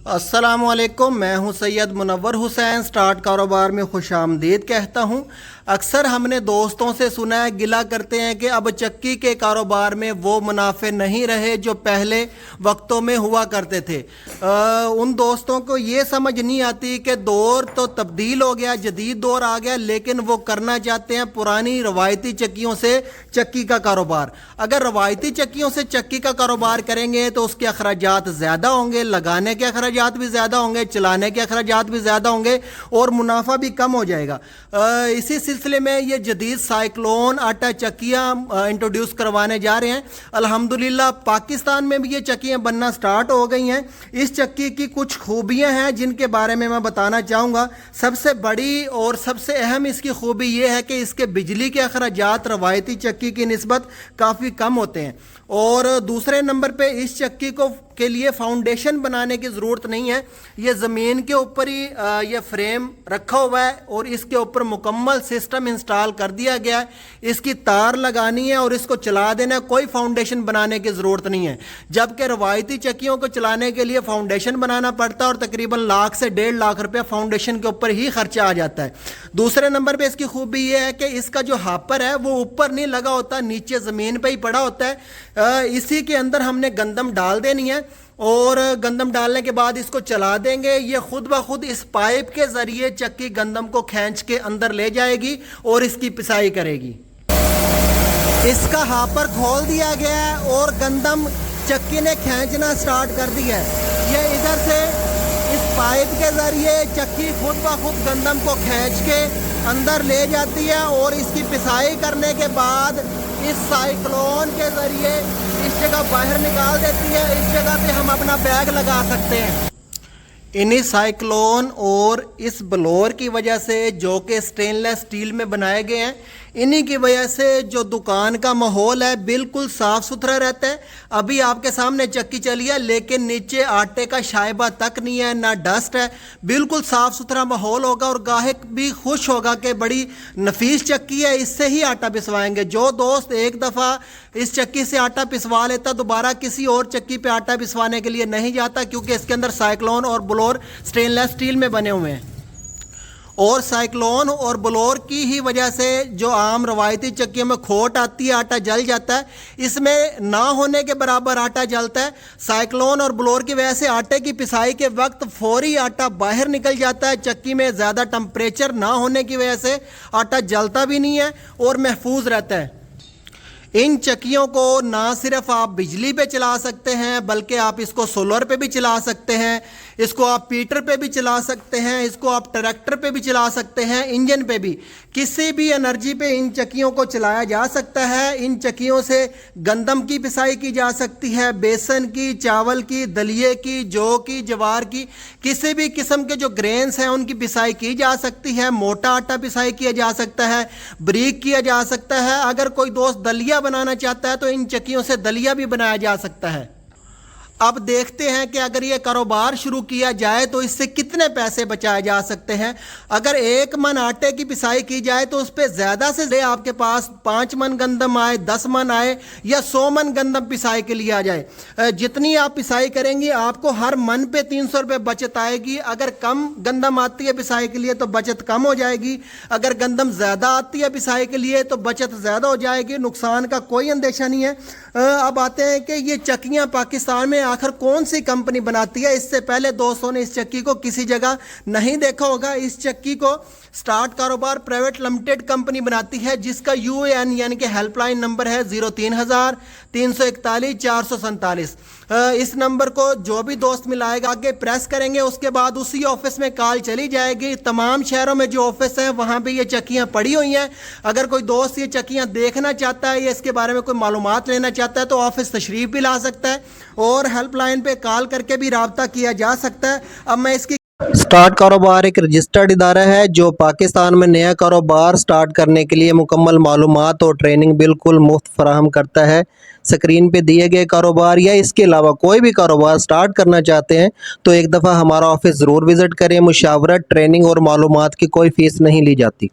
अस्सलामुअलैकुम, मैं हूं सैयद मुनव्वर हुसैन। स्टार्ट कारोबार में खुशामदीद कहता हूं। अक्सर हमने दोस्तों से सुना है, गिला करते हैं कि अब चक्की के कारोबार में वो मुनाफे नहीं रहे जो पहले वक्तों में हुआ करते थे। उन दोस्तों को ये समझ नहीं आती कि दौर तो तब्दील हो गया, जदीद दौर आ गया, लेकिन वो करना चाहते हैं पुरानी रवायती चक्कियों से चक्की का कारोबार। अगर रवायती चक्कियों से चक्की का कारोबार करेंगे तो उसके अखराजात ज़्यादा होंगे, लगाने के अखराजात भी ज़्यादा होंगे, चलाने के अखराजात भी ज़्यादा होंगे और मुनाफा भी कम हो जाएगा। इसी सिलसिले में ये जदीद साइक्लोन आटा चक्कियाँ इंट्रोड्यूस करवाने जा रहे हैं। अल्हम्दुलिल्लाह पाकिस्तान में भी ये चक्कियाँ बनना स्टार्ट हो गई हैं। इस चक्की की कुछ खूबियाँ हैं जिनके बारे में मैं बताना चाहूँगा। सबसे बड़ी और सबसे अहम इसकी खूबी ये है कि इसके बिजली के अखराजात रवायती चक्की की निस्बत काफ़ी कम होते हैं। और दूसरे नंबर पे इस चक्की को के लिए फाउंडेशन बनाने की ज़रूरत नहीं है। ये ज़मीन के ऊपर ही ये फ्रेम रखा हुआ है और इसके ऊपर मुकम्मल सिस्टम इंस्टॉल कर दिया गया है। इसकी तार लगानी है और इसको चला देना है, कोई फाउंडेशन बनाने की ज़रूरत नहीं है। जबकि रवायती चक्कियों को चलाने के लिए फाउंडेशन बनाना पड़ता है और तकरीबन लाख से 1.5 लाख रुपया फाउंडेशन के ऊपर ही खर्चा आ जाता है। दूसरे नंबर पर इसकी खूबी ये है कि इसका जो हापर है वो ऊपर नहीं लगा होता, नीचे ज़मीन पर ही पड़ा होता है। इसी के अंदर हमने गंदम डाल देनी है और गंदम डालने के बाद इसको चला देंगे। ये खुद ब खुद इस पाइप के ज़रिए चक्की गंदम को खींच के अंदर ले जाएगी और इसकी पिसाई करेगी। इसका हापर खोल दिया गया है और गंदम चक्की ने खींचना स्टार्ट कर दिया है। ये इधर से इस पाइप के ज़रिए चक्की खुद ब खुद गंदम को खींच के अंदर ले जाती है और इसकी पिसाई करने के बाद इस साइक्लोन के ज़रिए इस जगह बाहर निकाल देती है। इस जगह पे हम अपना बैग लगा सकते हैं। इन्हीं साइक्लोन और इस ब्लोअर की वजह से, जो कि स्टेनलेस स्टील में बनाए गए हैं, इन्हीं की वजह से जो दुकान का माहौल है बिल्कुल साफ़ सुथरा रहता है। अभी आपके सामने चक्की चली है लेकिन नीचे आटे का शायबा तक नहीं है, ना डस्ट है। बिल्कुल साफ़ सुथरा माहौल होगा और गाहक भी खुश होगा कि बड़ी नफीस चक्की है, इससे ही आटा पिसवाएंगे। जो दोस्त एक दफ़ा इस चक्की से आटा पिसवा लेता दोबारा किसी और चक्की पे आटा पिसवाने के लिए नहीं जाता, क्योंकि इसके अंदर साइक्लोन और ब्लोअर स्टेनलेस स्टील में बने हुए हैं। और साइक्लोन और ब्लोअर की ही वजह से जो आम रवायती चक्कियों में खोट आती है, आटा जल जाता है, इसमें ना होने के बराबर आटा जलता है। साइक्लोन और ब्लोअर की वजह से आटे की पिसाई के वक्त फौरी आटा बाहर निकल जाता है। चक्की में ज़्यादा टेम्परेचर ना होने की वजह से आटा जलता भी नहीं है और महफूज रहता है। इन चक्कियों को ना सिर्फ आप बिजली पे चला सकते हैं बल्कि आप इसको सोलर पे भी चला सकते हैं, इसको आप पीटर पे भी चला सकते हैं, इसको आप ट्रैक्टर पे भी चला सकते हैं, इंजन पे भी, किसी भी एनर्जी पे इन चक्कियों को चलाया जा सकता है। इन चक्कियों से गंदम की पिसाई की जा सकती है, बेसन की, चावल की, दलिए की, जौ की, जवार की, किसी भी किस्म के जो ग्रेन्स हैं उनकी पिसाई की जा सकती है। मोटा आटा पिसाई किया जा सकता है, बारीक किया जा सकता है। अगर कोई दोस्त दलिया बनाना चाहता है तो इन चक्कियों से दलिया भी बनाया जा सकता है। अब देखते हैं कि अगर ये कारोबार शुरू किया जाए तो इससे कितने पैसे बचाए जा सकते हैं। अगर 1 मन आटे की पिसाई की जाए तो उस पर ज़्यादा से ज़्यादा आपके पास 5 मन गंदम आए, 10 मन आए या 100 मन गंदम पिसाई के लिए आ जाए। जितनी आप पिसाई करेंगी आपको हर मन पे 300 रुपये बचत आएगी। अगर कम गंदम आती है पिसाई के लिए तो बचत कम हो जाएगी, अगर गंदम ज़्यादा आती है पिसाई के लिए तो बचत ज़्यादा हो जाएगी। नुकसान का कोई अंदेशा नहीं है। अब आते हैं कि ये चक्कियाँ पाकिस्तान में आखिर कौन सी कंपनी बनाती है। इससे पहले दोस्तों ने इस चक्की को किसी जगह नहीं देखा होगा। इस चक्की को स्टार्ट कारोबार प्राइवेट लिमिटेड कंपनी बनाती है, जिसका UAN यानी कि हेल्पलाइन नंबर है 03,000 341 447। इस नंबर को जो भी दोस्त मिलाएगा आगे प्रेस करेंगे, उसके बाद उसी ऑफिस में कॉल चली जाएगी। तमाम शहरों में जो ऑफिस हैं वहाँ पे ये चक्कियाँ पड़ी हुई हैं। अगर कोई दोस्त ये चक्कियाँ देखना चाहता है या इसके बारे में कोई मालूमात लेना चाहता है तो ऑफिस तशरीफ़ भी ला सकता है और हेल्पलाइन पे कॉल करके भी रब्ता किया जा सकता है। अब मैं इसकी स्टार्ट कारोबार एक रजिस्टर्ड इदारा है जो पाकिस्तान में नया कारोबार स्टार्ट करने के लिए मुकम्मल मालूमात और ट्रेनिंग बिल्कुल मुफ्त फराहम करता है। स्क्रीन पे दिए गए कारोबार या इसके अलावा कोई भी कारोबार स्टार्ट करना चाहते हैं तो एक दफ़ा हमारा ऑफिस ज़रूर विज़िट करें। मुशावरत, ट्रेनिंग और मालूमात की कोई फ़ीस नहीं ली जाती।